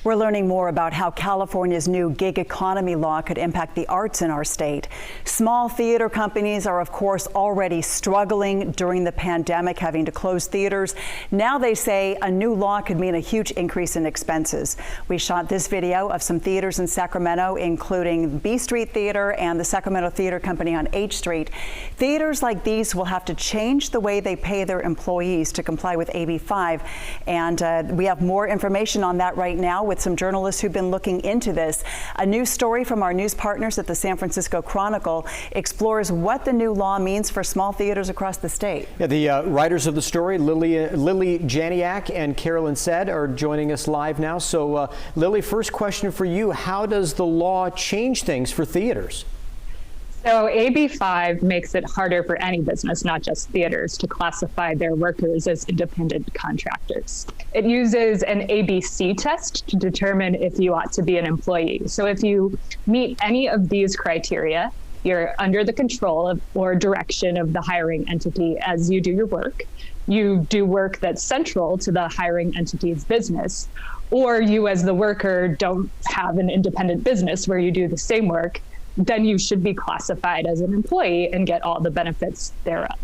We're learning more about how California's new gig economy law could impact the arts in our state. Small theater companies are, of course, already struggling during the pandemic, having to close theaters. Now they say a new law could mean a huge increase in expenses. We shot this video of some theaters in Sacramento, including B Street Theater and the Sacramento Theater Company on H Street. Theaters like these will have to change the way they pay their employees to comply with AB 5. And we have more information on that right now with some journalists who've been looking into this. A new story from our news partners at the San Francisco Chronicle explores what the new law means for small theaters across the state. Yeah, the writers of the story, Lily Janiak and Carolyn Said, are joining us live now. So, Lily, first question for you. How does the law change things for theaters? So AB 5 makes it harder for any business, not just theaters, to classify their workers as independent contractors. It uses an ABC test to determine if you ought to be an employee. So if you meet any of these criteria, you're under the control of or direction of the hiring entity as you do your work. You do work that's central to the hiring entity's business, or you as the worker don't have an independent business where you do the same work, then you should be classified as an employee and get all the benefits thereof.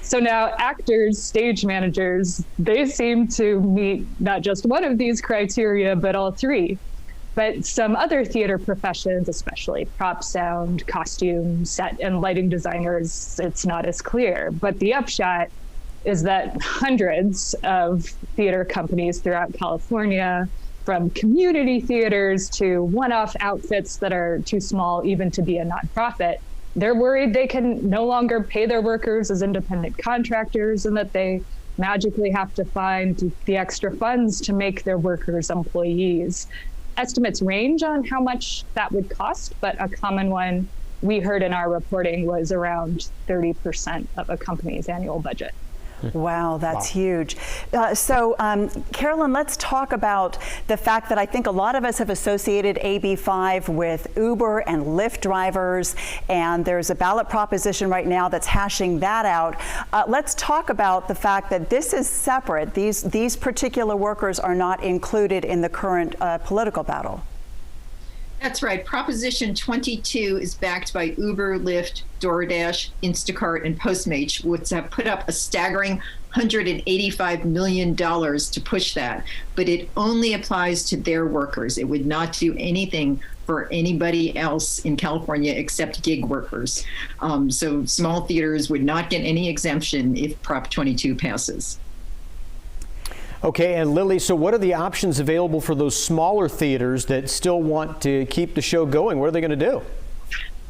So now actors, stage managers, they seem to meet not just one of these criteria, but all three. But some other theater professions, especially prop, sound, costume, set, and lighting designers, it's not as clear. But the upshot is that hundreds of theater companies throughout California, from community theaters to one-off outfits that are too small even to be a nonprofit, they're worried they can no longer pay their workers as independent contractors and that they magically have to find the extra funds to make their workers employees. Estimates range on how much that would cost, but a common one we heard in our reporting was around 30% of a company's annual budget. Wow, that's huge. Carolyn, let's talk about the fact that I think a lot of us have associated AB 5 with Uber and Lyft drivers, and there's a ballot proposition right now that's hashing that out. Let's talk about the fact that this is separate. These particular workers are not included in the current political battle. That's right. Proposition 22 is backed by Uber, Lyft, DoorDash, Instacart, and Postmates, which have put up a staggering $185 million to push that. But it only applies to their workers. It would not do anything for anybody else in California except gig workers. So small theaters would not get any exemption if Prop 22 passes. Okay, and Lily, so what are the options available for those smaller theaters that still want to keep the show going? What are they going to do?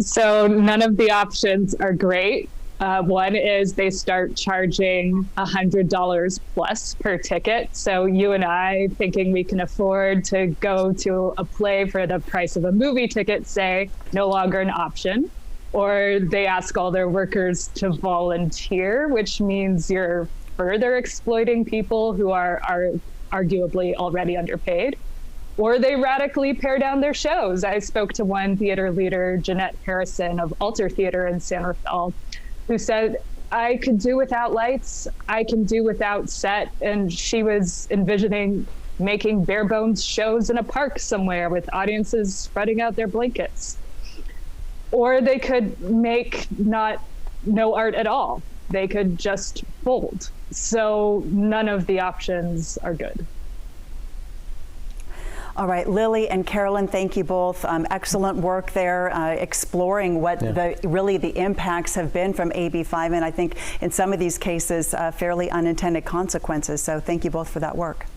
So none of the options are great. One is they start charging $100 plus per ticket. So you and I, thinking we can afford to go to a play for the price of a movie ticket, say, no longer an option. Or they ask all their workers to volunteer, which means you're further exploiting people who are arguably already underpaid, or they radically pare down their shows. I spoke to one theater leader, Jeanette Harrison of Alter Theater in San Rafael, who said, I could do without lights, I can do without set, and she was envisioning making bare bones shows in a park somewhere with audiences spreading out their blankets. Or they could make no art at all. They could just fold. So none of the options are good. All right, Lily and Carolyn, thank you both. Excellent work there, exploring what really the impacts have been from AB 5, and I think in some of these cases, fairly unintended consequences. So thank you both for that work.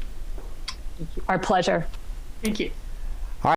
Our pleasure. Thank you.